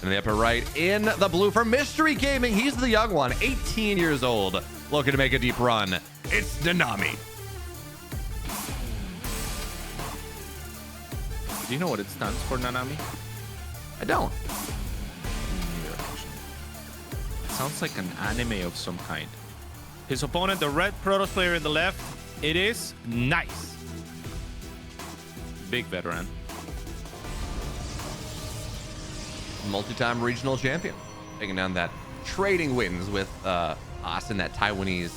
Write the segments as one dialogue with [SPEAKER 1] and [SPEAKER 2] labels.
[SPEAKER 1] In the upper right, in the blue for Mystery Gaming. He's the young one, 18 years old, looking to make a deep run. It's Nanami.
[SPEAKER 2] Do you know what it stands for, Nanami?
[SPEAKER 1] I don't.
[SPEAKER 2] Sounds like an anime of some kind. His opponent, the red Protoss player in the left, it is nice. Big veteran.
[SPEAKER 1] Multi-time regional champion. Taking down that trading wins with us in that Taiwanese,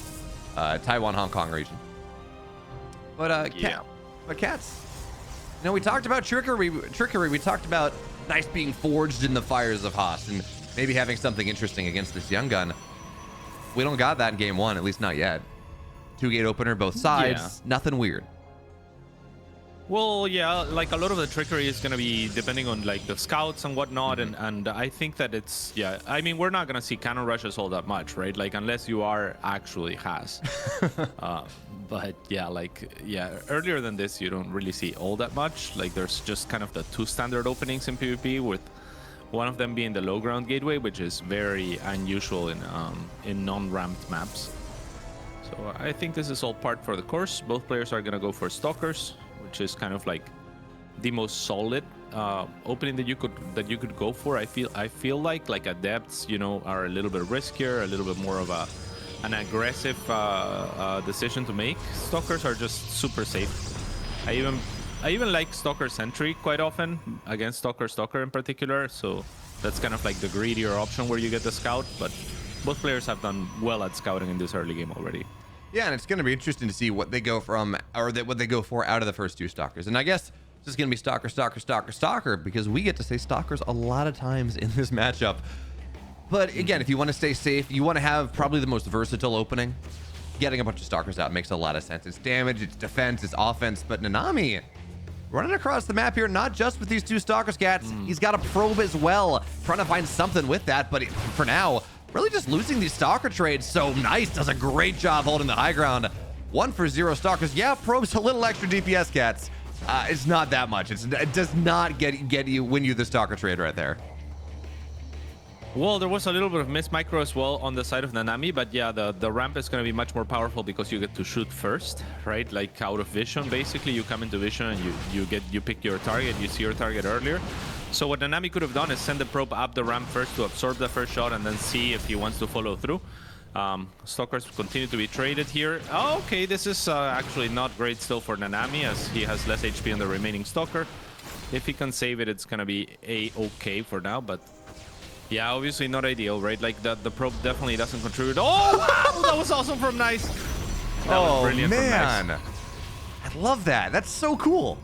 [SPEAKER 1] Taiwan-Hong Kong region. But,
[SPEAKER 2] yeah.
[SPEAKER 1] Cats, you know, we talked about trickery. We talked about Nice being forged in the fires of Haas and maybe having something interesting against this young gun. We don't got that in game one, at least not yet. 2-gate opener, both sides.
[SPEAKER 2] Yeah.
[SPEAKER 1] Nothing weird.
[SPEAKER 2] Well, yeah, like a lot of the trickery is going to be depending on like the scouts and whatnot. And I think that it's, yeah, I mean, we're not going to see cannon rushes all that much, right? Like, unless you are actually Haas. But yeah, like, yeah, earlier than this, you don't really see all that much. Like, there's just kind of the 2 standard openings in PvP, with one of them being the low ground gateway, which is very unusual in non-ramped maps. So I think this is all part for the course. Both players are going to go for stalkers, which is kind of like the most solid opening that you could go for. I feel like adepts, you know, are a little bit riskier, a little bit more of an aggressive decision to make. Stalkers are just super safe. I even like Stalker Sentry quite often against Stalker in particular. So that's kind of like the greedier option where you get the scout. But both players have done well at scouting in this early game already.
[SPEAKER 1] Yeah, and it's going to be interesting to see what they go from, or what they go for out of the first 2 stalkers. And I guess it's just going to be stalker, because we get to say stalkers a lot of times in this matchup. But again, if you want to stay safe, you want to have probably the most versatile opening. Getting a bunch of stalkers out makes a lot of sense. It's damage, it's defense, it's offense. But Nanami running across the map here, not just with these 2 stalkers, Cats. He's got a probe as well, trying to find something with that. But for now, really just losing these stalker trades. So Nice does a great job holding the high ground. 1 for 0 stalkers. Yeah, probe's a little extra DPS, Cats. It's not that much. It does not win you the stalker trade right there.
[SPEAKER 2] Well, there was a little bit of missed micro as well on the side of Nanami, but yeah, the ramp is going to be much more powerful because you get to shoot first, right? Like out of vision, basically. You come into vision and you pick your target, you see your target earlier. So what Nanami could have done is send the probe up the ramp first to absorb the first shot and then see if he wants to follow through. Stalkers continue to be traded here. Oh, okay, this is actually not great still for Nanami, as he has less HP on the remaining Stalker. If he can save it, it's going to be a-okay for now, but yeah, obviously not ideal, right? Like the probe definitely doesn't contribute. Oh, wow! That was awesome from Nice. That was brilliant
[SPEAKER 1] man.
[SPEAKER 2] from Nice.
[SPEAKER 1] I love that. That's so cool.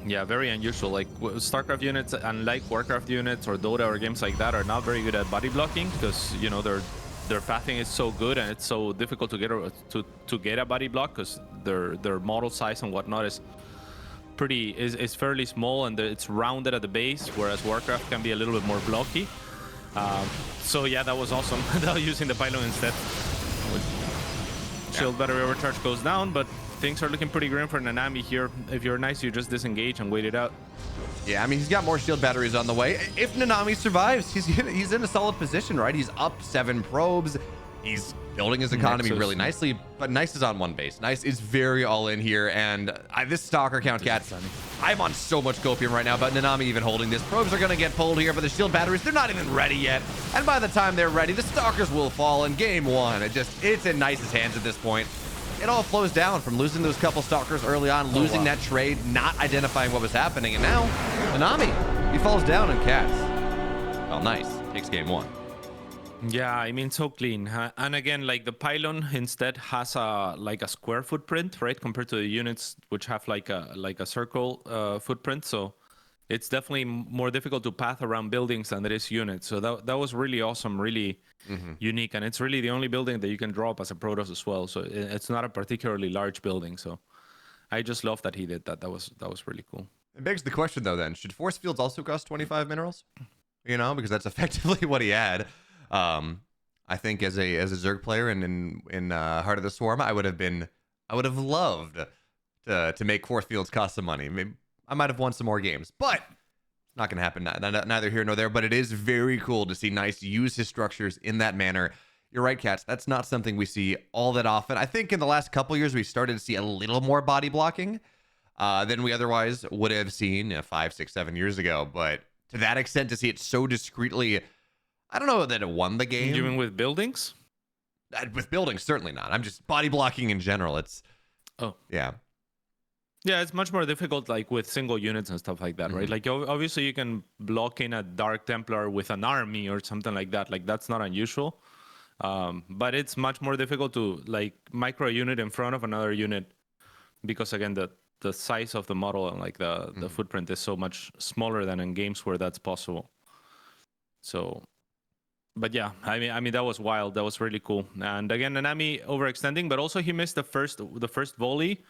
[SPEAKER 2] Yeah, very unusual. Like StarCraft units, unlike Warcraft units or Dota or games like that, are not very good at body blocking because, you know, their pathing is so good and it's so difficult to get a body block because their model size and whatnot is fairly small, and it's rounded at the base, whereas Warcraft can be a little bit more blocky. So yeah, that was awesome. Using the pylon instead. Shield battery overcharge goes down, but things are looking pretty grim for Nanami here. If you're Nice, you just disengage and wait it out.
[SPEAKER 1] Yeah, I mean, he's got more shield batteries on the way. If Nanami survives, he's in a solid position, right? He's up 7 probes. He's building his economy really nicely, but Nice is on 1 base. Nice is very all in here, and this stalker count, Cats, I'm on so much copium right now, but Nanami even holding this. Probes are going to get pulled here, but the shield batteries, they're not even ready yet. And by the time they're ready, the stalkers will fall in game 1. It's in Nice's hands at this point. It all flows down from losing those couple stalkers early on, losing that trade, not identifying what was happening, and now Nanami, he falls down in Cats. Well, Nice takes game 1.
[SPEAKER 2] Yeah, I mean, so clean. And again, like the pylon instead has a square footprint, right, compared to the units which have like a circle footprint. So it's definitely more difficult to path around buildings than it is units. So that was really awesome, really unique, and it's really the only building that you can draw up as a Protoss as well. So it's not a particularly large building. So I just love that he did that. That was really cool.
[SPEAKER 1] It begs the question though, then, should force fields also cost 25 minerals? You know, because that's effectively what he had. I think as a Zerg player and in Heart of the Swarm, I would have loved to make force fields cost some money. Maybe I might have won some more games, but not going to happen. Neither here nor there, but it is very cool to see Nice use his structures in that manner. You're right, Cats. That's not something we see all that often. I think in the last couple years, we started to see a little more body blocking than we otherwise would have seen 5, 6, 7 years ago. But to that extent, to see it so discreetly, I don't know that it won the game.
[SPEAKER 2] You mean with buildings?
[SPEAKER 1] With buildings, certainly not. I'm just body blocking in general. It's, yeah.
[SPEAKER 2] Yeah, it's much more difficult, like with single units and stuff like that, right? Like obviously you can block in a Dark Templar with an army or something like that. Like that's not unusual. But it's much more difficult to like micro a unit in front of another unit because again, the size of the model and like the footprint is so much smaller than in games where that's possible. So, but yeah, I mean that was wild. That was really cool. And again, Nanami overextending, but also he missed the first volley.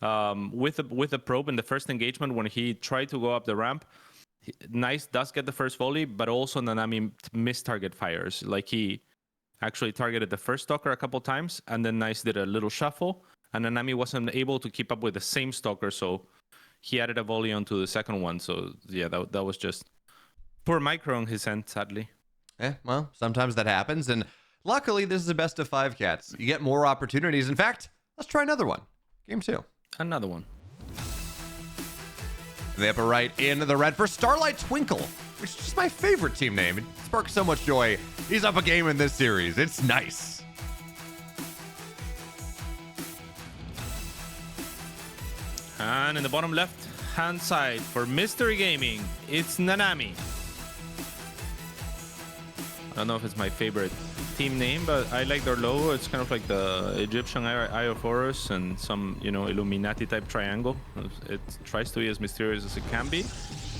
[SPEAKER 2] With the probe in the first engagement when he tried to go up the ramp. Nice does get the first volley, but also Nanami missed target fires. Like he actually targeted the first stalker a couple times, and then Nice did a little shuffle, and Nanami wasn't able to keep up with the same stalker, so he added a volley onto the second one. So yeah, that was just poor micro on his end, sadly.
[SPEAKER 1] Well, sometimes that happens, and luckily this is a best of 5, Cats. You get more opportunities. In fact, let's try another one. Game 2.
[SPEAKER 2] Another one.
[SPEAKER 1] The upper right in the red for Starlight Twinkle, which is just my favorite team name. It sparks so much joy. He's up a game in this series. It's nice.
[SPEAKER 2] And in the bottom left hand side for Mystery Gaming, it's Nanami. I don't know if it's my favorite team name, but I like their logo. It's kind of like the Egyptian Eye of Horus and some, Illuminati type triangle. It tries to be as mysterious as it can be.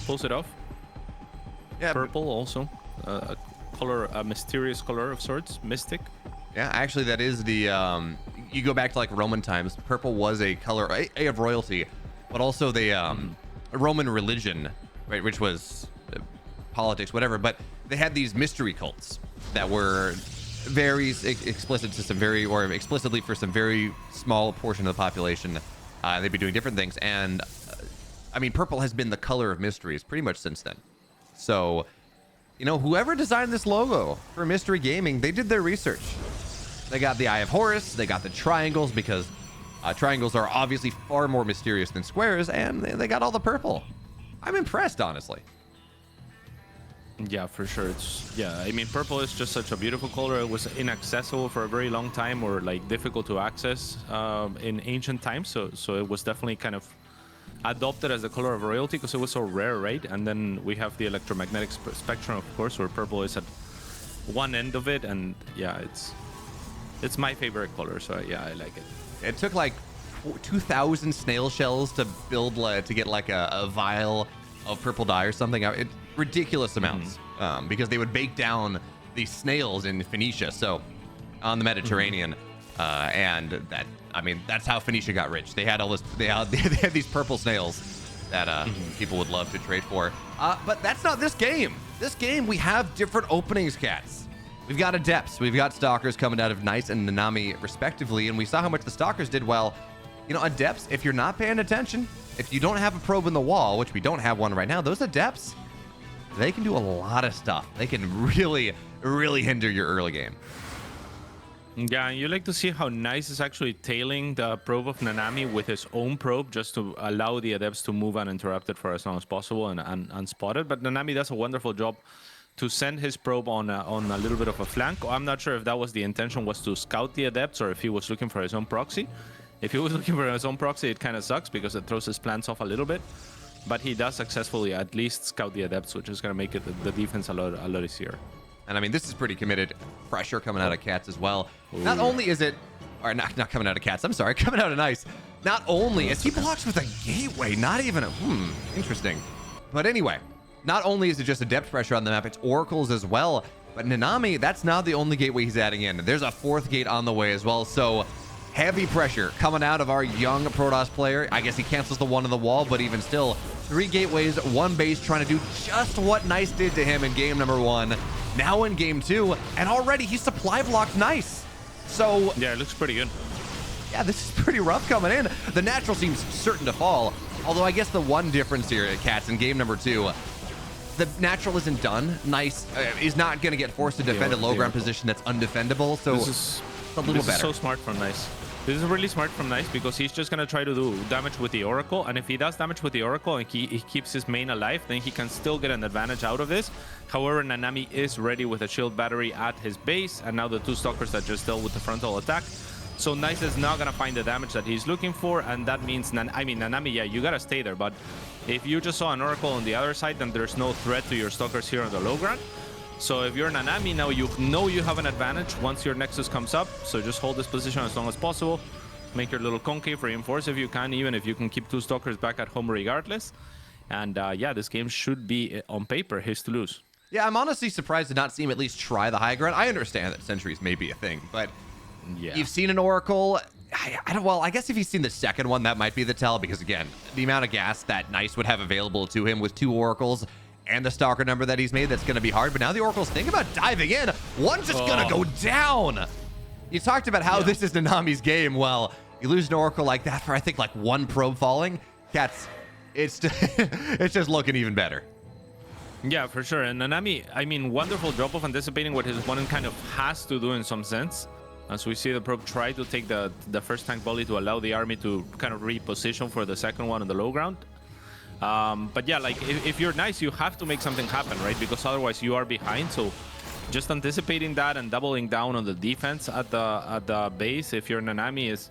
[SPEAKER 2] Pulls it off. Yeah. Purple also. A mysterious color of sorts. Mystic.
[SPEAKER 1] Yeah, actually that is the, you go back to like Roman times. Purple was a color, a of royalty, but also the Roman religion, right, which was politics, whatever, but they had these mystery cults that were very explicit to some explicitly for some very small portion of the population. They'd be doing different things. And I mean, purple has been the color of mysteries pretty much since then. So, whoever designed this logo for Mystery Gaming, they did their research. They got the Eye of Horus, they got the triangles because triangles are obviously far more mysterious than squares, and they got all the purple. I'm impressed, honestly.
[SPEAKER 2] Yeah, for sure. I mean, purple is just such a beautiful color. It was inaccessible for a very long time, or like difficult to access in ancient times. So it was definitely kind of adopted as the color of royalty because it was so rare, right? And then we have the electromagnetic spectrum, of course, where purple is at one end of it, and yeah, it's my favorite color. So yeah, I like it.
[SPEAKER 1] It took like 2,000 snail shells to build to get like a vial of purple dye or something. Ridiculous amounts because they would bake down these snails in Phoenicia, so on the Mediterranean, and that's how Phoenicia got rich. They had all this. They had these purple snails that people would love to trade for. But that's not this game. This game we have different openings, Cats. We've got Adepts, we've got Stalkers coming out of Nice and Nanami respectively, and we saw how much the Stalkers did well. Adepts, if you're not paying attention, if you don't have a probe in the wall, which we don't have one right now, those Adepts, they can do a lot of stuff. They can really, really hinder your early game.
[SPEAKER 2] Yeah, and you like to see how Nice is actually tailing the probe of Nanami with his own probe just to allow the Adepts to move uninterrupted for as long as possible and unspotted. But Nanami does a wonderful job to send his probe on a little bit of a flank. I'm not sure if that was the intention, was to scout the Adepts, or if he was looking for his own proxy. If he was looking for his own proxy, it kind of sucks because it throws his plans off a little bit. But he does successfully at least scout the Adepts, which is going to make it the defense a lot easier.
[SPEAKER 1] And I mean, this is pretty committed pressure coming out of Cats as well. Ooh. Not only is it, or not coming out of Cats, I'm sorry, coming out of Nice. Not only is he blocks with a gateway, not even a, interesting. But anyway, not only is it just Adept pressure on the map, it's Oracles as well. But Nanami, that's not the only gateway he's adding in. There's a 4th gate on the way as well. So heavy pressure coming out of our young Protoss player. I guess he cancels the one on the wall, but even still, 3 gateways, 1 base, trying to do just what Nice did to him in game number 1. Now in game 2, and already he's supply blocked Nice. So
[SPEAKER 2] yeah, it looks pretty good.
[SPEAKER 1] Yeah, this is pretty rough coming in. The natural seems certain to fall. Although I guess the one difference here at Cats in game number 2, the natural isn't done. Nice is not going to get forced to defend a low ground position that's undefendable, so
[SPEAKER 2] this is
[SPEAKER 1] a little better.
[SPEAKER 2] Is so smart from Nice. This is really smart from Nice because he's just going to try to do damage with the Oracle, and if he does damage with the Oracle and he keeps his main alive, then he can still get an advantage out of this. However, Nanami is ready with a shield battery at his base, and now the 2 stalkers that just dealt with the frontal attack. So Nice is not going to find the damage that he's looking for, and that means, Nanami, yeah, you got to stay there, but if you just saw an Oracle on the other side, then there's no threat to your stalkers here on the low ground. So if you're Nanami, now you know you have an advantage once your Nexus comes up, so just hold this position as long as possible. Make your little concave, reinforce if you can, even if you can keep 2 stalkers back at home regardless. And yeah, this game should be, on paper, his to lose.
[SPEAKER 1] Yeah, I'm honestly surprised to not see him at least try the high ground. I understand that sentries may be a thing, but
[SPEAKER 2] yeah,
[SPEAKER 1] you've seen an Oracle. Well, I guess if you've seen the second one, that might be the tell, because again, the amount of gas that Nice would have available to him with 2 Oracles and the Stalker number that he's made, that's going to be hard. But now the Oracles think about diving in. One's just going to go down. You talked about how this is Nanami's game. Well, you lose an Oracle like that for, I think, like 1 probe falling. It's just looking even better.
[SPEAKER 2] Yeah, for sure. And Nanami, I mean, wonderful job of anticipating what his opponent kind of has to do in some sense. As we see the probe try to take the first tank volley to allow the army to kind of reposition for the second one on the low ground. But yeah, like if you're Nice, you have to make something happen, right? Because otherwise you are behind. So just anticipating that and doubling down on the defense at the base, if you're Nanami, is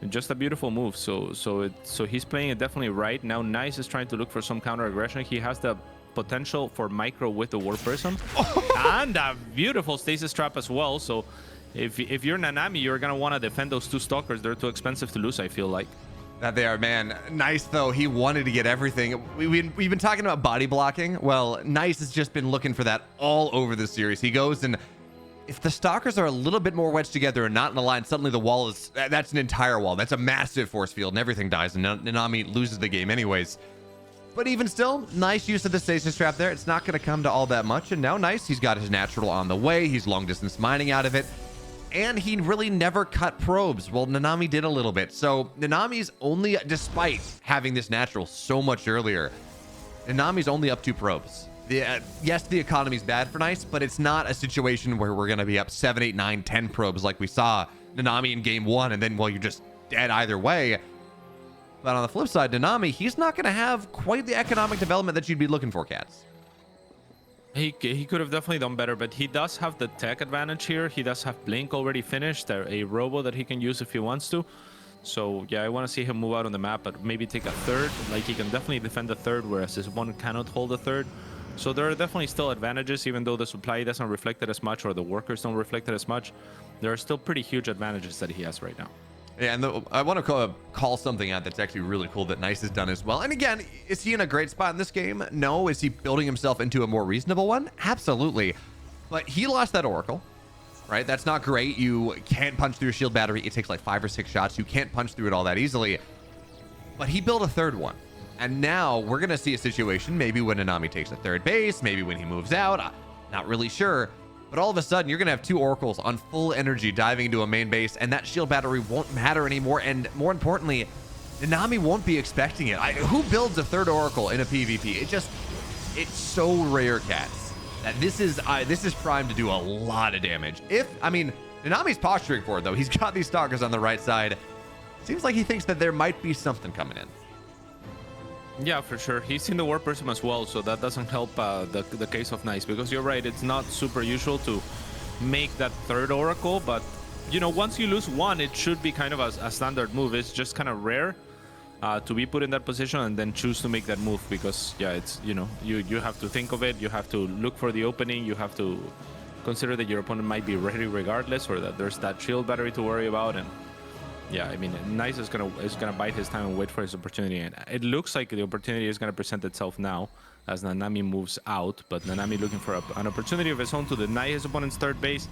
[SPEAKER 2] just a beautiful move. So he's playing it definitely right. Now Nice is trying to look for some counter aggression. He has the potential for micro with the War Prism and a beautiful stasis trap as well. So if you're Nanami, you're gonna want to defend those 2 stalkers. They're too expensive to lose, I feel like.
[SPEAKER 1] That they are, man. Nice, though. He wanted to get everything. We've been talking about body blocking. Well, Nice has just been looking for that all over the series. He goes, and if the stalkers are a little bit more wedged together and not in a line, suddenly the wall is, that's an entire wall. That's a massive force field, and everything dies, and Nanami loses the game anyways. But even still, Nice use of the stasis trap there. It's not going to come to all that much, and now Nice, he's got his natural on the way. He's long distance mining out of it. And he really never cut probes. Well, Nanami did a little bit. So Nanami's only, despite having this natural so much earlier, Nanami's only up 2 probes. Yes, the economy's bad for Nice, but it's not a situation where we're going to be up 7, 8, 9, 10 probes like we saw Nanami in game 1, and then, well, you're just dead either way. But on the flip side, Nanami, he's not going to have quite the economic development that you'd be looking for, Cats.
[SPEAKER 2] He could have definitely done better, but he does have the tech advantage here. He does have Blink already finished, a robo that he can use if he wants to. So yeah, I want to see him move out on the map, but maybe take a 3rd. Like, he can definitely defend the 3rd, whereas his one cannot hold the 3rd. So there are definitely still advantages, even though the supply doesn't reflect it as much or the workers don't reflect it as much. There are still pretty huge advantages that he has right now.
[SPEAKER 1] Yeah, and I want to call something out that's actually really cool that Nice has done as well. And again, is he in a great spot in this game? No. Is he building himself into a more reasonable one? Absolutely. But he lost that Oracle, right? That's not great. You can't punch through your shield battery. It takes like 5 or 6 shots. You can't punch through it all that easily. But he built a 3rd one. And now we're going to see a situation, maybe when Nanami takes a 3rd base, maybe when he moves out. Not really sure. But all of a sudden, you're going to have 2 Oracles on full energy diving into a main base, and that shield battery won't matter anymore. And more importantly, Nanami won't be expecting it. Who builds a 3rd Oracle in a PvP? It's so rare, Cats, that this is primed to do a lot of damage. Nanami's posturing for it, though. He's got these stalkers on the right side. Seems like he thinks that there might be something coming in.
[SPEAKER 2] Yeah, for sure. He's seen the War Prism as well, so that doesn't help the case of Nice, because you're right, it's not super usual to make that 3rd Oracle, but, you know, once you lose 1, it should be kind of a standard move. It's just kind of rare to be put in that position and then choose to make that move, because, yeah, it's, you know, you have to think of it, you have to look for the opening, you have to consider that your opponent might be ready regardless, or that there's that shield battery to worry about, and yeah, I mean, Nice is gonna bide his time and wait for his opportunity, and it looks like the opportunity is gonna present itself now as Nanami moves out. But Nanami looking for an opportunity of his own to deny his opponent's 3rd base.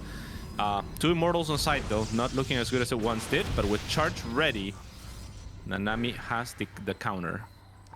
[SPEAKER 2] 2 Immortals on site though, not looking as good as it once did, but with charge ready, Nanami has the counter.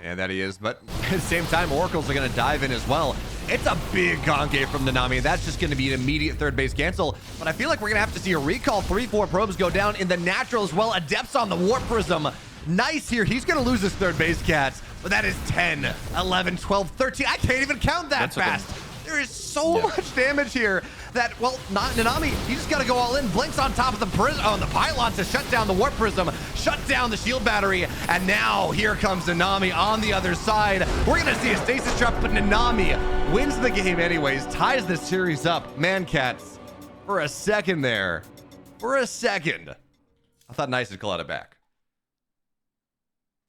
[SPEAKER 1] Yeah, that he is. But at the same time, Oracles are going to dive in as well. It's a big concave from Nanami. That's just going to be an immediate 3rd base cancel. But I feel like we're going to have to see a recall. 3-4 probes go down in the natural as well. Adepts on the Warp Prism. Nice here. He's going to lose his 3rd base, Cats. But that is 10, 11, 12, 13. I can't even count that fast. There is so much damage here that, well, not Nanami. You just got to go all in. Blink's on top of the prism, on the pylon to shut down the warp prism, shut down the shield battery, and now here comes Nanami on the other side. We're gonna see a stasis trap, but Nanami wins the game anyways, ties the series up. Man, Cats, for a second there, I thought Nice had clawed it back.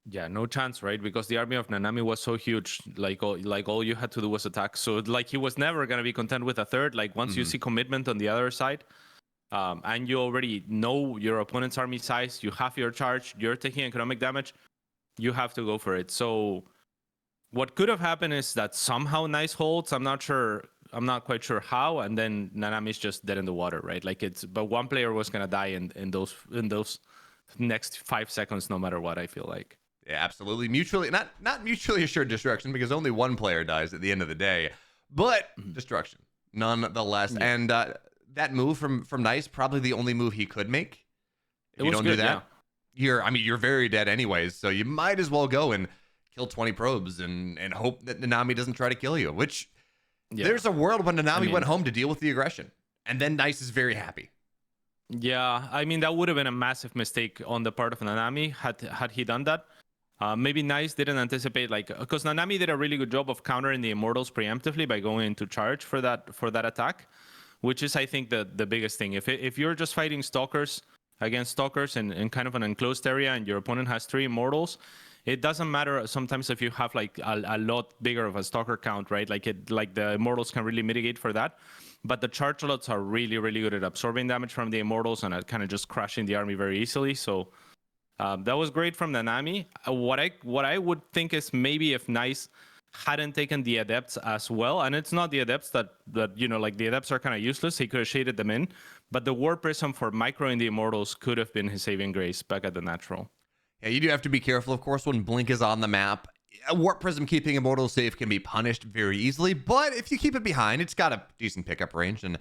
[SPEAKER 2] Yeah, no chance, right? Because the army of Nanami was so huge, like all you had to do was attack. So like he was never gonna be content with a third. Like once you see commitment on the other side, and you already know your opponent's army size, you have your charge, you're taking economic damage, you have to go for it. So what could have happened is that somehow Nice holds. I'm not quite sure how, and then Nanami's just dead in the water, right? Like but one player was gonna die in those next 5 seconds, no matter what. I feel like.
[SPEAKER 1] Yeah, absolutely. Mutually, not mutually assured destruction, because only one player dies at the end of the day, but destruction nonetheless. Yeah. And that move from Nice, probably the only move he could make. If you don't do that, you're very dead anyways. So you might as well go and kill 20 probes and hope that Nanami doesn't try to kill you. Which there's a world when Nanami went home to deal with the aggression, and then Nice is very happy.
[SPEAKER 2] Yeah, I mean that would have been a massive mistake on the part of Nanami had he done that. Maybe Nice didn't anticipate, because Nanami did a really good job of countering the Immortals preemptively by going into charge for that attack, which is, I think, the biggest thing. If you're just fighting Stalkers against Stalkers in kind of an enclosed area and your opponent has 3 Immortals, it doesn't matter sometimes if you have like a lot bigger of a Stalker count, right? Like the Immortals can really mitigate for that. But the charge lots are really, really good at absorbing damage from the Immortals and at kind of just crushing the army very easily. So that was great from Nanami. What I would think is maybe if Nice hadn't taken the Adepts as well, and it's not the Adepts that like the Adepts are kind of useless. He could have shaded them in, but the Warp Prism for microing the Immortals could have been his saving grace back at the natural.
[SPEAKER 1] Yeah, you do have to be careful, of course, when Blink is on the map. A Warp Prism keeping Immortals safe can be punished very easily, but if you keep it behind, it's got a decent pickup range, and I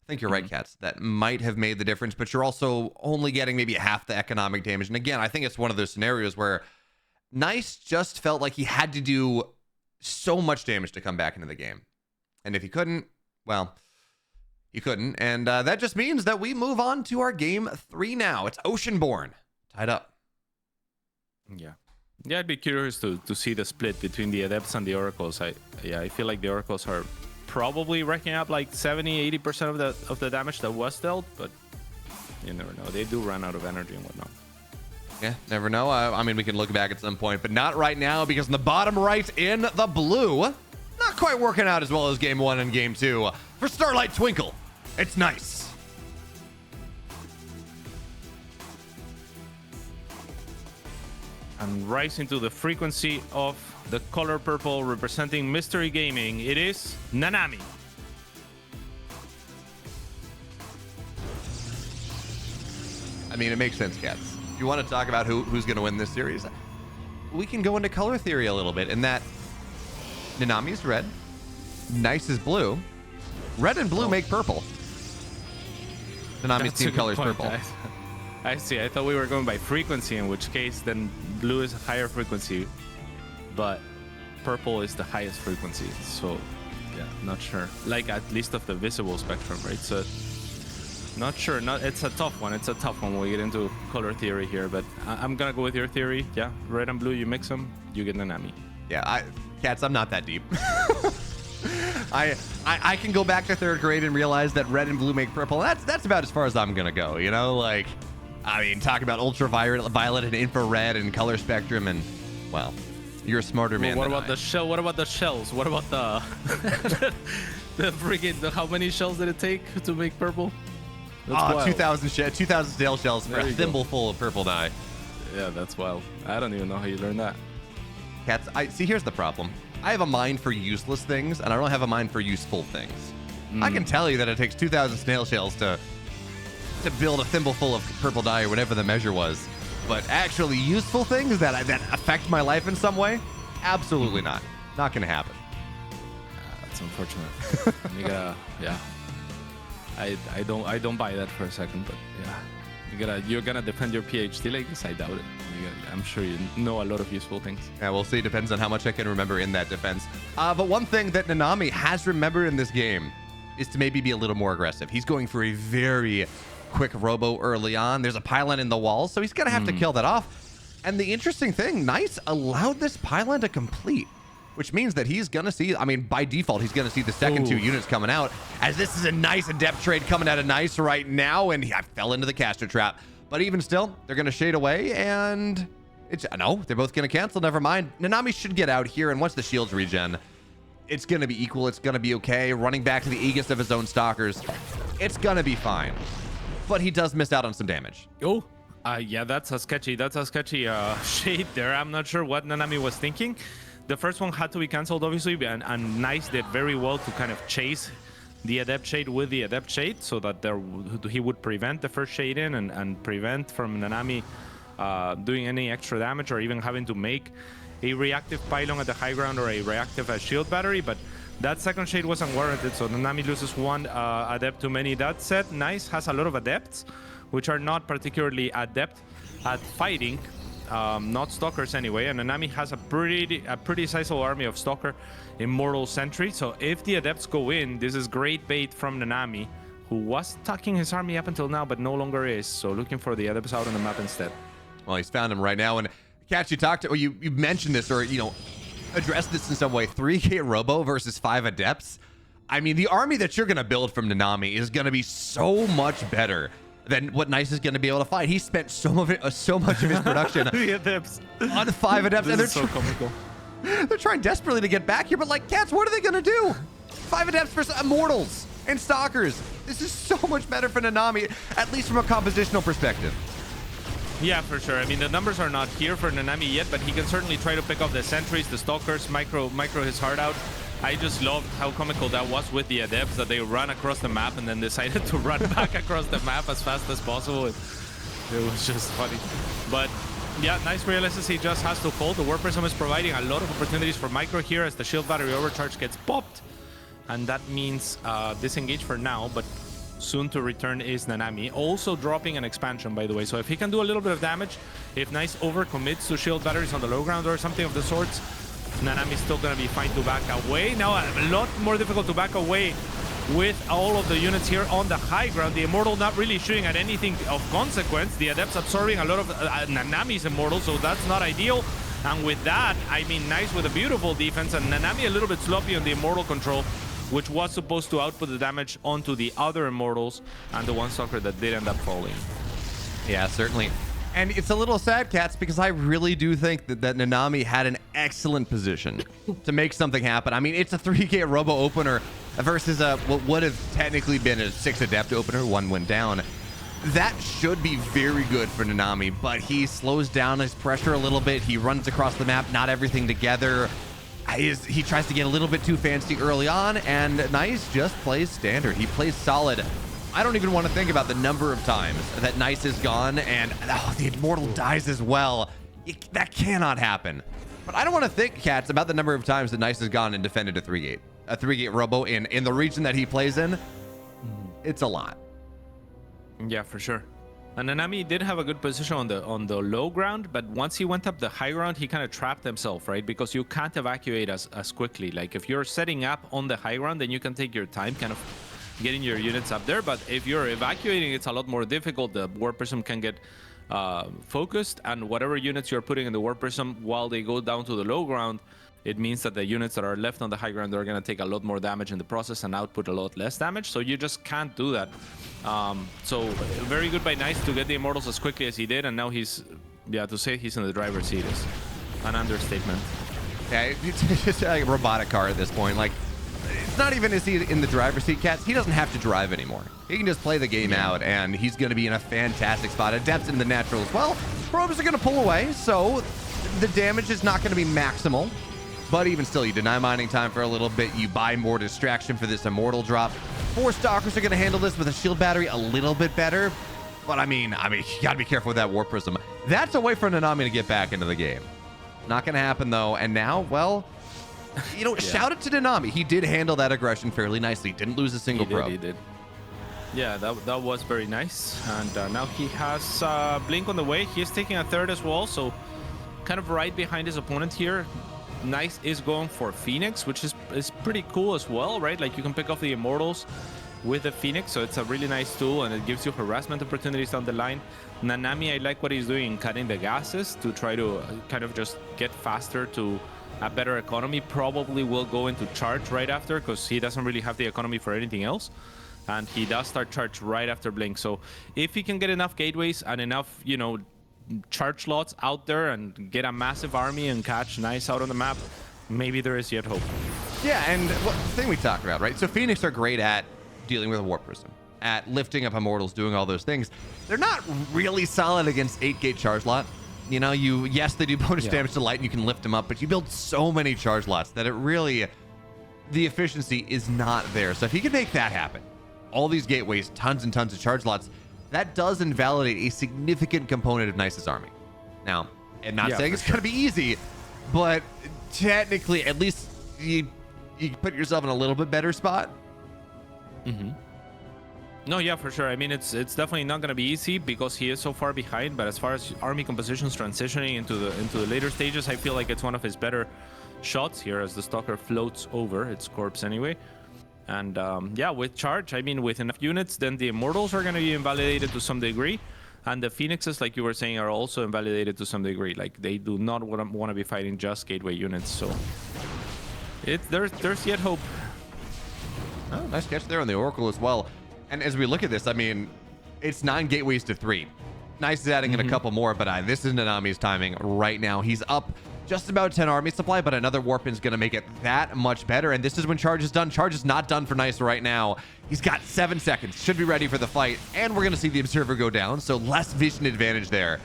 [SPEAKER 1] think you're right, Cats. That might have made the difference, but you're also only getting maybe half the economic damage. And again, I think it's one of those scenarios where Nice just felt like he had to do so much damage to come back into the game. And if he couldn't, well, he couldn't. And that just means that we move on to our game 3 now. It's Oceanborn, tied up.
[SPEAKER 2] Yeah. Yeah, I'd be curious to see the split between the Adepts and the Oracles. I feel like the Oracles are probably racking up like 70-80% of the damage that was dealt, but you never know. They do run out of energy and whatnot.
[SPEAKER 1] Yeah, never know. I mean, we can look back at some point, but not right now, because in the bottom right in the blue, not quite working out as well as game 1 and game 2 for Starlight Twinkle. It's Nice.
[SPEAKER 2] And rising to the frequency of the color purple representing Mystery Gaming, it is Nanami.
[SPEAKER 1] I mean, it makes sense, Cats. If you want to talk about who's going to win this series, we can go into color theory a little bit, in that Nanami is red, Nice is blue, red and blue make purple. Nanami's team color is purple.
[SPEAKER 2] I see. I thought we were going by frequency, in which case then blue is a higher frequency, but purple is the highest frequency. So, yeah, not sure. Like, at least of the visible spectrum, right? So, not sure. It's a tough one. It's a tough one when we get into color theory here, but I'm going to go with your theory. Yeah, red and blue, you mix them, you get Nanami.
[SPEAKER 1] Yeah, Cats, I'm not that deep. I can go back to 3rd grade and realize that red and blue make purple. That's about as far as I'm going to go, you know? Like, I mean, talk about ultraviolet and infrared and color spectrum, and, well, you're a smarter man.
[SPEAKER 2] What about the shell? What about the shells? What about the how many shells did it take to make purple?
[SPEAKER 1] 2,000 stale shells for a thimbleful of purple dye.
[SPEAKER 2] Yeah, that's wild. I don't even know how you learned that.
[SPEAKER 1] Cats, see, here's the problem. I have a mind for useless things, and I don't have a mind for useful things. I can tell you that it takes 2,000 snail shells to build a thimbleful of purple dye or whatever the measure was, but actually useful things that affect my life in some way, absolutely not gonna happen.
[SPEAKER 2] That's unfortunate. You gotta, yeah, I don't buy that for a second, but yeah. You're gonna defend your PhD like this? I doubt it. I'm sure you know a lot of useful things.
[SPEAKER 1] Yeah, we'll see. Depends on how much I can remember in that defense. But one thing that Nanami has remembered in this game is to maybe be a little more aggressive. He's going for a very quick robo early on. There's a pylon in the wall, so he's gonna have to kill that off. And the interesting thing, Nice allowed this pylon to complete, which means that he's gonna see, I mean, by default, he's gonna see the second two units coming out, as this is a nice adept trade coming out of Nice right now, and I fell into the caster trap. But even still, they're gonna shade away, and it's, no, they're both gonna cancel, never mind. Nanami should get out here, and once the shields regen, it's gonna be equal, it's gonna be okay. Running back to the Aegis of his own stalkers, it's gonna be fine. But he does miss out on some damage.
[SPEAKER 2] Oh, yeah, that's a sketchy shade there. I'm not sure what Nanami was thinking. The first one had to be cancelled, obviously, and Nice did very well to kind of chase the Adept Shade with the Adept Shade so that he would prevent the first Shade in and prevent from Nanami doing any extra damage or even having to make a reactive pylon at the high ground or a reactive shield battery. But that second Shade was unwarranted, so Nanami loses one Adept too many. That said, Nice has a lot of Adepts, which are not particularly adept at fighting. Not Stalkers anyway, and Nanami has a pretty sizable army of Stalker Immortal Sentry. So if the Adepts go in, this is great bait from Nanami, who was tucking his army up until now, but no longer is. So looking for the Adepts out on the map instead.
[SPEAKER 1] Well, he's found him right now. And Catch, you talked to, or you mentioned this, or addressed this in some way. 3K Robo versus 5 Adepts. I mean, the army that you're gonna build from Nanami is gonna be so much better than what Nice is going to be able to fight. He spent so much of his production on 5 Adepts, and they're
[SPEAKER 2] so comical.
[SPEAKER 1] They're trying desperately to get back here, but like, Cats, what are they going to do? 5 Adepts versus Immortals and Stalkers. This is so much better for Nanami, at least from a compositional perspective.
[SPEAKER 2] Yeah, for sure. I mean, the numbers are not here for Nanami yet, but he can certainly try to pick up the sentries, the Stalkers, micro his heart out. I just loved how comical that was with the Adepts, that they run across the map and then decided to run back across the map as fast as possible. It was just funny. But yeah, Nice realizes he just has to hold. The Warp Prism is providing a lot of opportunities for Micro here as the shield battery overcharge gets popped. And that means disengage for now, but soon to return is Nanami. Also dropping an expansion, by the way. So if he can do a little bit of damage, if Nice overcommits to shield batteries on the low ground or something of the sorts, Nanami's still going to be fine to back away. Now, a lot more difficult to back away with all of the units here on the high ground. The Immortal not really shooting at anything of consequence. The Adepts absorbing a lot of Nanami's Immortal, so that's not ideal. And with that, I mean, Nice with a beautiful defense, and Nanami a little bit sloppy on the Immortal control, which was supposed to output the damage onto the other Immortals and the one Stalker that did end up falling.
[SPEAKER 1] Yeah, certainly. And it's a little sad, Cats, because I really do think that Nanami had an excellent position to make something happen. I mean, it's a 3K Robo opener versus what would have technically been a 6 Adept opener. 1 went down. That should be very good for Nanami, but he slows down his pressure a little bit. He runs across the map, not everything together. He tries to get a little bit too fancy early on, and Nice just plays standard. He plays solid. I don't even want to think about the number of times that Nice is gone and the Immortal dies as well. That cannot happen. But I don't want to think, Cats, about the number of times that Nice has gone and defended a 3-gate Robo in the region that he plays in. It's a lot.
[SPEAKER 2] Yeah, for sure. And Nanami did have a good position on the low ground, but once he went up the high ground, he kind of trapped himself, right? Because you can't evacuate as quickly. Like, if you're setting up on the high ground, then you can take your time kind of getting your units up there. But if you're evacuating, it's a lot more difficult. The Warp Prism can get focused, and whatever units you're putting in the Warp Prism while they go down to the low ground, it means that the units that are left on the high ground are going to take a lot more damage in the process and output a lot less damage. So you just can't do that. So very good by Nice to get the Immortals as quickly as he did, and now he's, yeah, to say he's in the driver's seat is an understatement.
[SPEAKER 1] Yeah, it's just like a robotic car at this point. Like, it's not even is he in the driver's seat, Cats. He doesn't have to drive anymore. He can just play the game out, and he's going to be in a fantastic spot. Adepts in the natural as well. Probes are going to pull away, so the damage is not going to be maximal. But even still, you deny mining time for a little bit. You buy more distraction for this Immortal drop. 4 Stalkers are going to handle this with a shield battery a little bit better. But I mean, you got to be careful with that Warp Prism. That's a way for Nanami to get back into the game. Not going to happen, though. And now, well, you know, shout it to Nanami. He did handle that aggression fairly nicely. Didn't lose a single probe.
[SPEAKER 2] He did. Yeah, that was very nice. And now he has Blink on the way. He's taking a third as well, so kind of right behind his opponent here. Nice is going for Phoenix, which is pretty cool as well, right? Like you can pick off the Immortals with the Phoenix, so it's a really nice tool, and it gives you harassment opportunities down the line. Nanami, I like what he's doing in cutting the gases to try to kind of just get faster to a better economy. Probably will go into charge right after, because he doesn't really have the economy for anything else. And he does start charge right after Blink. So if he can get enough gateways and enough, you know, charge slots out there and get a massive army and catch Nice out on the map, maybe there is yet hope.
[SPEAKER 1] Yeah, and the thing we talked about, right? So Phoenix are great at dealing with a Warp Prism, at lifting up Immortals, doing all those things. They're not really solid against 8-gate charge lot. You know, yes, they do bonus damage to light and you can lift them up, but you build so many charge lots that it really, the efficiency is not there. So if he can make that happen, all these gateways, tons and tons of charge lots, that does invalidate a significant component of Nice's army. Now, I'm not saying it's going to be easy, but technically, at least you put yourself in a little bit better spot.
[SPEAKER 2] No, yeah, for sure. I mean, it's definitely not going to be easy because he is so far behind. But as far as army compositions transitioning into the later stages, I feel like it's one of his better shots here as the Stalker floats over its corpse anyway. And yeah, with charge, I mean, with enough units, then the Immortals are going to be invalidated to some degree. And the Phoenixes, like you were saying, are also invalidated to some degree. Like, they do not want to be fighting just gateway units. So there's yet hope.
[SPEAKER 1] Oh, nice catch there on the Oracle as well. And as we look at this, I mean, it's 9 gateways to 3. Nice is adding in a couple more, but this is Nanami's timing right now. He's up just about 10 army supply, but another Warpin is going to make it that much better. And this is when Charge is done. Charge is not done for Nice right now. He's got 7 seconds. Should be ready for the fight. And we're going to see the Observer go down, so less vision advantage there.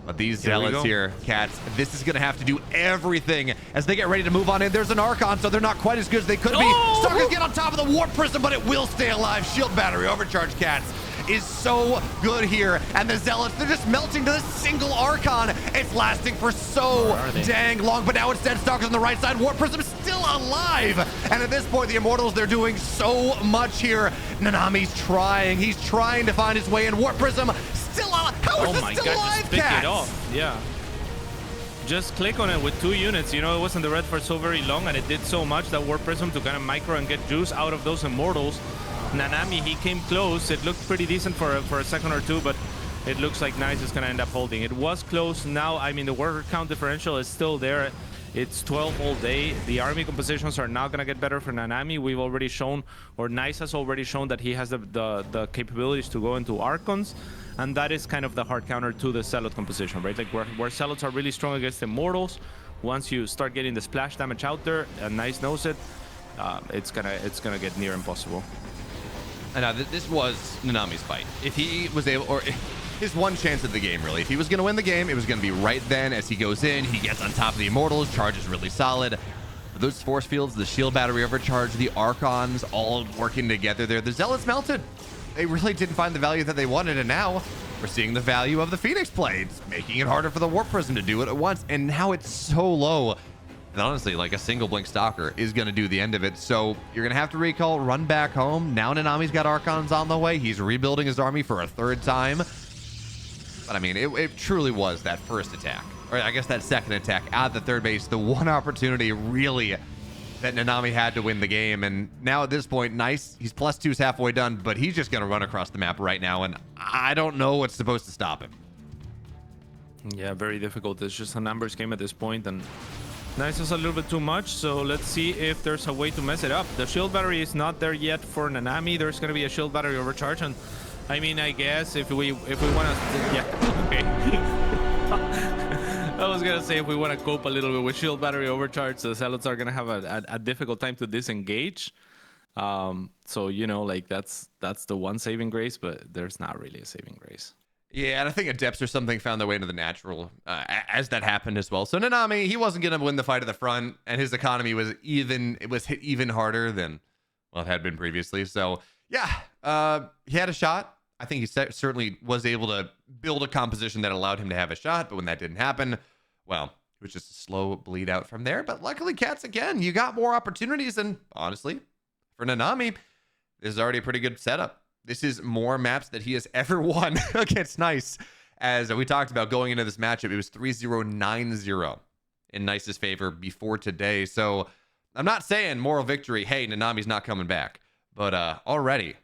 [SPEAKER 1] But these Zealots here, Cats, this is going to have to do everything as they get ready to move on in. There's an Archon, so they're not quite as good as they could be. Stalkers get on top of the Warp Prism, but it will stay alive. Shield Battery Overcharge, Cats, is so good here. And the Zealots, they're just melting to this single Archon. It's lasting for so dang long, but now it's dead. Stalkers on the right side. Warp Prism still alive. And at this point, the Immortals, they're doing so much here. Nanami's trying. He's trying to find his way in. Warp Prism still alive. How is this still alive,
[SPEAKER 2] just pick it off. Yeah. Just click on it with 2 units. You know, it wasn't the red for so very long, and it did so much that Warp Prism to kind of micro and get juice out of those Immortals. Nanami, he came close. It looked pretty decent for a second or two, but it looks like Nice is going to end up holding. It was close. Now, I mean, the worker count differential is still there. It's 12 all day. The army compositions are not going to get better for Nanami. We've already shown, or Nice has already shown, that he has the capabilities to go into Archons. And that is kind of the hard counter to the Zealot composition, right? Like where Zealots are really strong against Immortals, once you start getting the splash damage out there, and Nice knows it, it's gonna get near impossible.
[SPEAKER 1] And this was Nanami's fight. If he was able, or his one chance at the game, really. If he was going to win the game, it was going to be right then as he goes in. He gets on top of the Immortals. Charge is really solid. Those force fields, the shield battery overcharge, the Archons all working together there. The Zealots melted. They really didn't find the value that they wanted, and now we're seeing the value of the Phoenix play. It's making it harder for the Warp Prism to do it at once, and now it's so low. And honestly, like a single Blink Stalker is going to do the end of it. So you're going to have to recall, run back home. Now Nanami's got Archons on the way. He's rebuilding his army for a 3rd time. But I mean, it truly was that first attack, or I guess that second attack at the 3rd base, the one opportunity really that Nanami had to win the game. And now at this point, Nice, he's +2, he's halfway done, but he's just going to run across the map right now. And I don't know what's supposed to stop him.
[SPEAKER 2] Yeah, very difficult. It's just a numbers game at this point, and Nice is a little bit too much, so let's see if there's a way to mess it up. The shield battery is not there yet for Nanami. There's going to be a shield battery overcharge, and I mean, I guess if we want to, yeah, okay. I was going to say if we want to cope a little bit with shield battery overcharge, the Zealots are going to have a difficult time to disengage. So, you know, like that's the one saving grace, but there's not really a saving grace.
[SPEAKER 1] Yeah, and I think Adepts or something found their way into the natural as that happened as well. So Nanami, he wasn't going to win the fight at the front, and his economy was hit even harder than, well, it had been previously. So yeah, he had a shot. I think he certainly was able to build a composition that allowed him to have a shot, but when that didn't happen, well, it was just a slow bleed out from there. But luckily, Cats, again, you got more opportunities, and honestly, for Nanami, this is already a pretty good setup. This is more maps that he has ever won against Nice. As we talked about going into this matchup, it was 3-0-9-0 in Nice's favor before today. So I'm not saying moral victory, hey, Nanami's not coming back. But already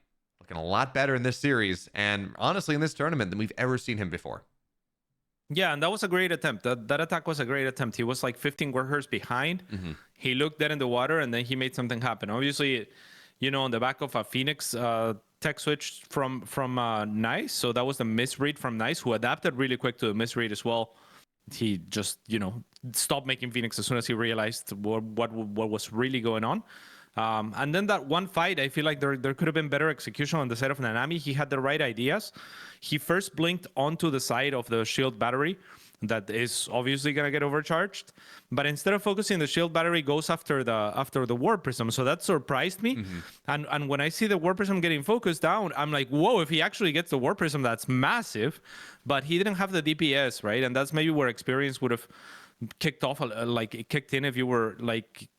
[SPEAKER 1] looking a lot better in this series. And honestly, in this tournament than we've ever seen him before.
[SPEAKER 2] Yeah, and that was a great attempt. That attack was a great attempt. He was like 15 workers behind. He looked dead in the water, and then he made something happen. Obviously, you know, on the back of a Phoenix tech switch from Nice. So that was the misread from Nice, who adapted really quick to the misread as well. He just, you know, stopped making Phoenix as soon as he realized what was really going on. And then that one fight, I feel like there could have been better execution on the side of Nanami. He had the right ideas. He first blinked onto the side of the shield battery that is obviously going to get overcharged. But instead of focusing, the shield battery goes after the War Prism. So that surprised me. And when I see the War Prism getting focused down, I'm like, whoa, if he actually gets the War Prism, that's massive. But he didn't have the DPS, right? And that's maybe where experience would have kicked off, like kicked in if you were like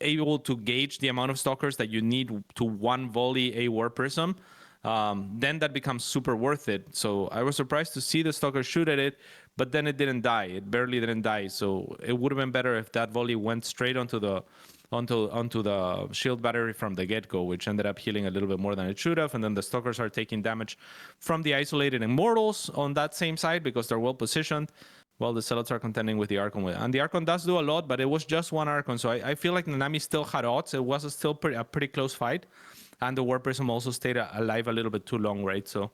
[SPEAKER 2] able to gauge the amount of stalkers that you need to one volley a War Prism. Then that becomes super worth it. So I was surprised to see the stalker shoot at it, but then it didn't die. It barely didn't die. So it would have been better if that volley went straight onto the shield battery from the get-go, which ended up healing a little bit more than it should have. And then the stalkers are taking damage from the isolated Immortals on that same side because they're well positioned, while the Zealots are contending with the Archon. And the Archon does do a lot, but it was just one Archon. So I feel like Nanami still had odds. It was still a pretty close fight. And the War Prism also stayed alive a little bit too long, right? So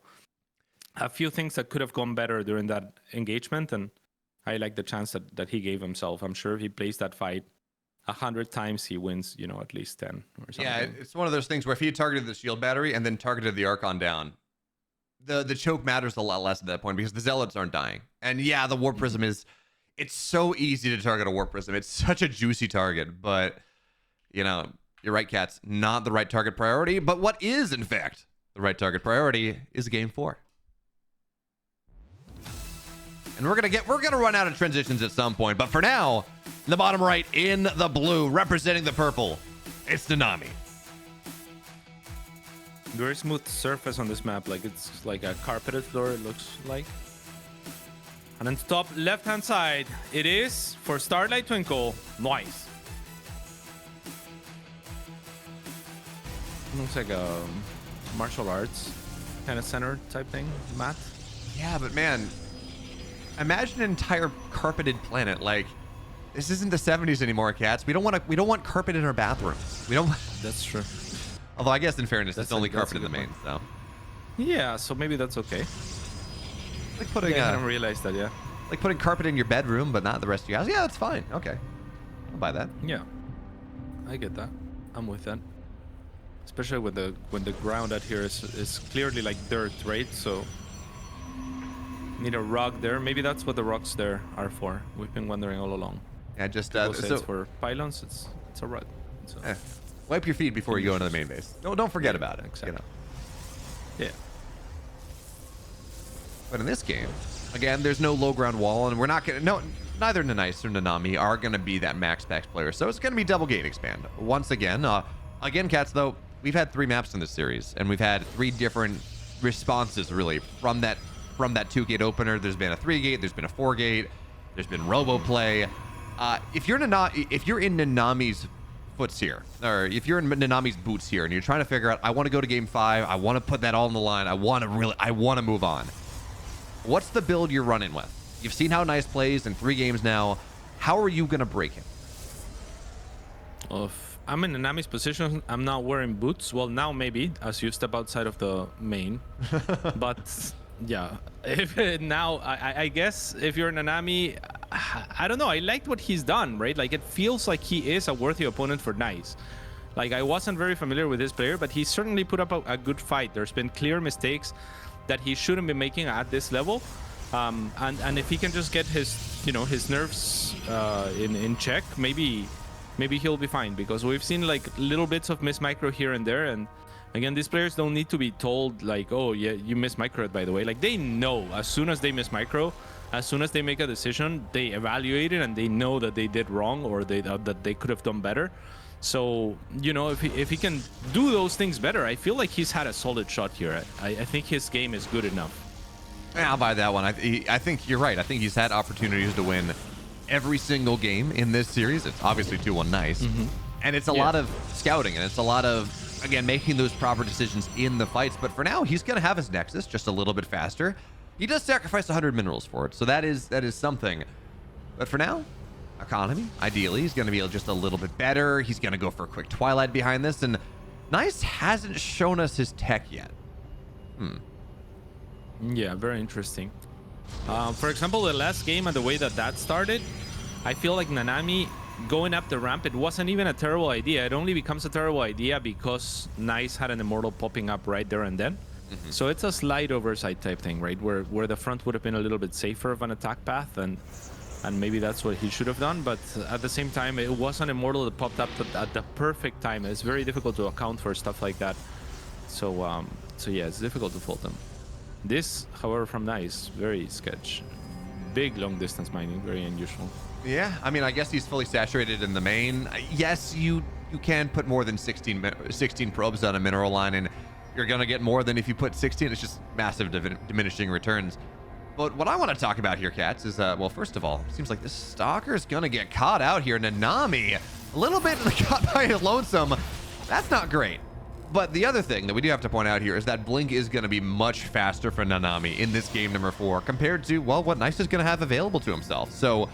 [SPEAKER 2] a few things that could have gone better during that engagement. And I like the chance that he gave himself. I'm sure if he plays that fight 100 times, he wins, you know, at least 10 or something.
[SPEAKER 1] Yeah, it's one of those things where if he had targeted the shield battery and then targeted the Archon down, the choke matters a lot less at that point because the Zealots aren't dying. And yeah, the War Prism it's so easy to target a War Prism. It's such a juicy target, but you know, you're right, Cats, not the right target priority. But what is, in fact, the right target priority is Game 4. And we're gonna run out of transitions at some point. But for now, in the bottom right, in the blue, representing the purple, it's Nanami.
[SPEAKER 2] Very smooth surface on this map. Like it's like a carpeted floor, it looks like. And then top left-hand side, it is for Starlight Twinkle. Nice. Looks like a martial arts kind of center type thing, Matt.
[SPEAKER 1] Yeah, but man, imagine an entire carpeted planet. Like, this isn't the 70s anymore, Cats. We don't want carpet in our bathrooms. We don't.
[SPEAKER 2] That's true.
[SPEAKER 1] Although I guess in fairness, it's only carpet in the main, so.
[SPEAKER 2] Yeah, so maybe that's okay.
[SPEAKER 1] Like putting
[SPEAKER 2] I didn't realize that, yeah.
[SPEAKER 1] Like putting carpet in your bedroom, but not the rest of your house. Yeah, that's fine. Okay, I'll buy that.
[SPEAKER 2] Yeah, I get that. I'm with that. Especially when the ground out here is clearly like dirt, right? So need a rug there. Maybe that's what the rocks there are for. We've been wondering all along.
[SPEAKER 1] Yeah, just
[SPEAKER 2] so it's for pylons. It's a rug. So.
[SPEAKER 1] Wipe your feet before you go into the main base. Don't forget about it.
[SPEAKER 2] Exactly.
[SPEAKER 1] You know.
[SPEAKER 2] Yeah.
[SPEAKER 1] But in this game, again, there's no low ground wall, and we're not gonna. No, neither Nice or Nanami are gonna be that max specs player. So it's gonna be double gate expand once again. Again, Cats, though, we've had 3 maps in this series, and we've had 3 different responses really from that 2-gate opener. There's been a 3-gate, there's been a 4-gate, there's been robo play. If you're in Nanami's foots here, or if you're in Nanami's boots here, and you're trying to figure out, I want to go to Game 5, I want to put that all on the line, I want to move on. What's the build you're running with? You've seen how Nice plays in 3 games now. How are you gonna break him?
[SPEAKER 2] If I'm in Nanami's position, I'm not wearing boots. Well, now maybe, as you step outside of the main. But yeah, I guess if you're Nanami, I don't know. I liked what he's done, right? Like, it feels like he is a worthy opponent for Nice. Like, I wasn't very familiar with this player, but he certainly put up a good fight. There's been clear mistakes that he shouldn't be making at this level. And if he can just get his nerves in check, maybe he'll be fine, because we've seen like little bits of miss micro here and there. And again, these players don't need to be told like, oh yeah, you miss micro, by the way. Like, they know as soon as they miss micro, as soon as they make a decision, they evaluate it and they know that they did wrong, or that they could have done better. So, you know, if he can do those things better, I feel like he's had a solid shot here. I think his game is good enough.
[SPEAKER 1] Yeah, I'll buy that one. I think you're right. I think he's had opportunities to win every single game in this series. It's obviously 2-1 nice. And it's a lot of scouting, and it's a lot of, again, making those proper decisions in the fights. But for now, he's going to have his Nexus just a little bit faster. He does sacrifice 100 minerals for it, so that is something. But for now, economy, ideally, he's going to be just a little bit better. He's going to go for a quick Twilight behind this, and Nice hasn't shown us his tech yet.
[SPEAKER 2] Yeah, very interesting. For example, the last game and the way that started, I feel like Nanami going up the ramp, it wasn't even a terrible idea. It only becomes a terrible idea because Nice had an Immortal popping up right there and then. So it's a slight oversight type thing, right? Where the front would have been a little bit safer of an attack path, and maybe that's what he should have done. But at the same time, it was an Immortal that popped up at the perfect time. It's very difficult to account for stuff like that. So yeah, it's difficult to fault them. This, however, from Nice, very sketch. Big long distance mining, very unusual.
[SPEAKER 1] Yeah, I mean, I guess he's fully saturated in the main. Yes, you can put more than 16 probes on a mineral line, and you're going to get more than if you put 16. It's just massive diminishing returns. But what I want to talk about here, Cats, is, well, first of all, it seems like this Stalker is going to get caught out here. Nanami, a little bit caught by his lonesome. That's not great. But the other thing that we do have to point out here is that Blink is going to be much faster for Nanami in this game number 4 compared to, well, what Nice is going to have available to himself. So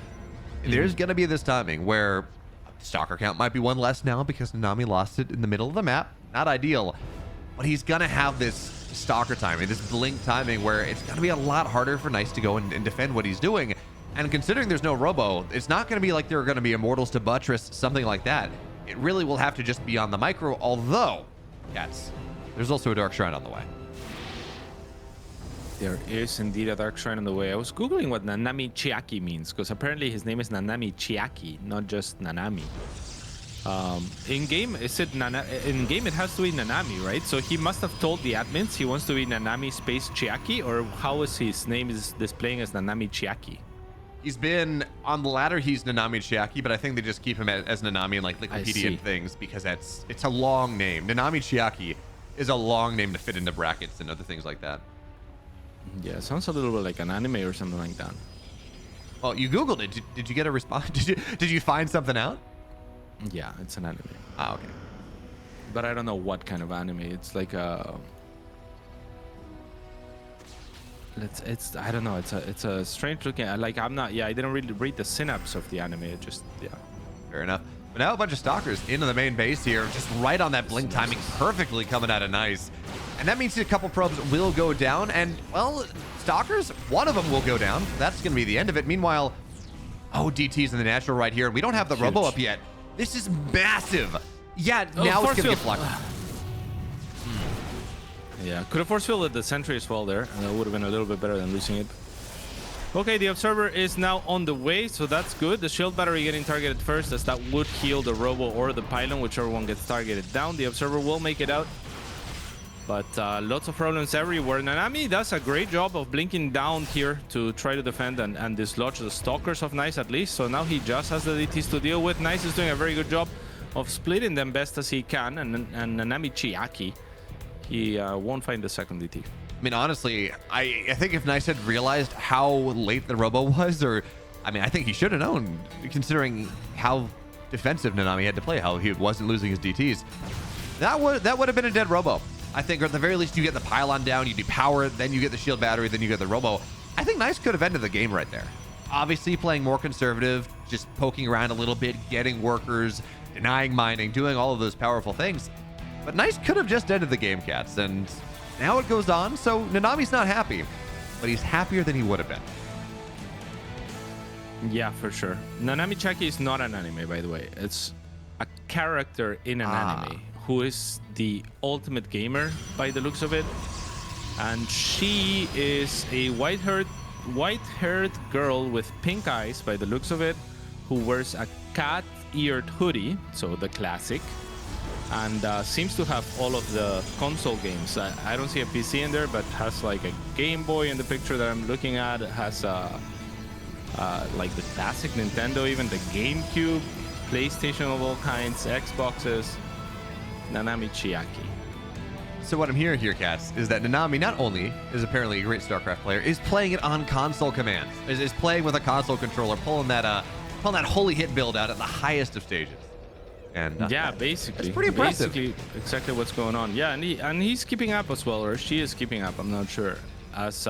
[SPEAKER 1] there's going to be this timing where Stalker count might be one less now because Nanami lost it in the middle of the map. Not ideal. But he's going to have this Stalker timing, this Blink timing, where it's going to be a lot harder for Nice to go and defend what he's doing. And considering there's no Robo, it's not going to be like there are going to be Immortals to buttress, something like that. It really will have to just be on the micro, although, Cats, there's also a Dark Shrine on the way.
[SPEAKER 2] There is indeed a Dark Shrine on the way. I was Googling what Nanami Chiaki means, because apparently his name is Nanami Chiaki, not just Nanami. In game, is it in game it has to be Nanami, right? So he must have told the admins he wants to be Nanami Space Chiaki, or how is his name is displaying as Nanami Chiaki?
[SPEAKER 1] He's been on the ladder. He's Nanami Chiaki, but I think they just keep him as Nanami in like Wikipedia and things because it's a long name. Nanami Chiaki is a long name to fit into brackets and other things like that.
[SPEAKER 2] Yeah, sounds a little bit like an anime or something like that.
[SPEAKER 1] Well, you Googled it. Did you get a response? Did you find something out?
[SPEAKER 2] Yeah, it's an anime.
[SPEAKER 1] Ah, okay.
[SPEAKER 2] But I don't know what kind of anime. It's like a. I don't know. It's a strange looking. Like I'm not. Yeah, I didn't really read the synapse of the anime. It just
[SPEAKER 1] Fair enough. But now a bunch of Stalkers into the main base here, just right on that Blink timing, perfectly coming out of Nice. And that means a couple probes will go down, and, well, Stalkers, one of them will go down. That's going to be the end of it. Meanwhile, DT's in the natural right here. We don't have the Robo up yet. This is massive. Yeah, now it's going to get blocked.
[SPEAKER 2] Yeah, could have force fielded the sentry as well there, and that would have been a little bit better than losing it. Okay, the Observer is now on the way, so that's good. The Shield Battery getting targeted first, as that would heal the Robo or the Pylon, whichever one gets targeted down. The Observer will make it out. But lots of problems everywhere. Nanami does a great job of blinking down here to try to defend and dislodge the Stalkers of Nice at least. So now he just has the DTs to deal with. Nice is doing a very good job of splitting them best as he can. And Nanami Chiaki, he won't find the second DT.
[SPEAKER 1] I mean, honestly, I think if Nice had realized how late the Robo was, I think he should have known, considering how defensive Nanami had to play, how he wasn't losing his DTs. That would have been a dead Robo. I think, or at the very least, you get the Pylon down, you depower it, then you get the Shield Battery, then you get the Robo. I think Nice could have ended the game right there. Obviously, playing more conservative, just poking around a little bit, getting workers, denying mining, doing all of those powerful things. But Nice could have just ended the game, Cats, and now it goes on, so Nanami's not happy, but he's happier than he would have been.
[SPEAKER 2] Yeah, for sure. Nanami Chiaki is not an anime, by the way. It's a character in an anime who is the ultimate gamer by the looks of it. And she is a white-haired girl with pink eyes by the looks of it, who wears a cat-eared hoodie, so the classic, and seems to have all of the console games. I don't see a PC in there, but has like a Game Boy in the picture that I'm looking at. It has like the classic Nintendo, even the GameCube. PlayStation of all kinds, Xboxes, Nanami Chiaki.
[SPEAKER 1] So what I'm hearing here, Cats, is that Nanami not only is apparently a great StarCraft player, is playing it on console commands, is playing with a console controller, pulling that holy hit build out at the highest of stages. And
[SPEAKER 2] yeah, basically,
[SPEAKER 1] it's pretty impressive.
[SPEAKER 2] Basically, exactly what's going on. Yeah, and he's keeping up as well, or she is keeping up. I'm not sure. As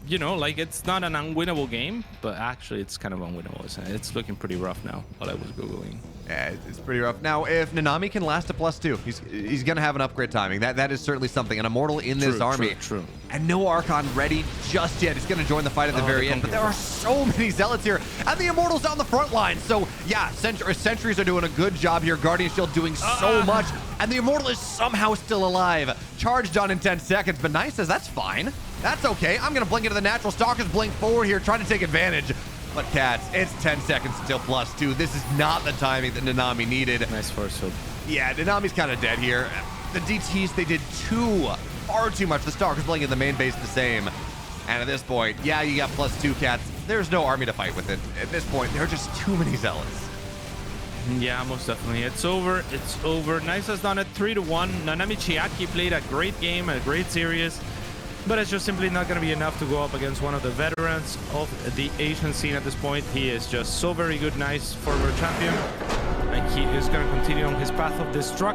[SPEAKER 2] you know, like it's not an unwinnable game, but actually it's kind of unwinnable. It's looking pretty rough now. While I was googling.
[SPEAKER 1] Yeah, it's pretty rough. Now, if Nanami can last a +2, he's gonna have an upgrade timing. That is certainly something. An Immortal in this army,
[SPEAKER 2] true.
[SPEAKER 1] And no Archon ready just yet. He's gonna join the fight at the very end. But there are so many Zealots here, and the Immortal's down the front line. So yeah, Sentries are doing a good job here. Guardian Shield doing so much, and the Immortal is somehow still alive. Charged on in 10 seconds, but Nice says that's fine. That's okay. I'm gonna blink into the natural. Stalkers blink forward here, trying to take advantage. But Cats, it's 10 seconds until +2. This is not the timing that Nanami needed.
[SPEAKER 2] Nice force hook.
[SPEAKER 1] Yeah, Nanami's kind of dead here. The DTs, they did far too much. The Stalkers blinking the main base the same. And at this point, yeah, you got +2, Cats. There's no army to fight with it. At this point, there are just too many Zealots.
[SPEAKER 2] Yeah, most definitely. It's over. It's over. Nice has done it 3-1. Nanami Chiaki played a great game, a great series. But it's just simply not going to be enough to go up against one of the veterans of the Asian scene at this point. He is just so very good, Nice former champion. And he is going to continue on his path of destruction.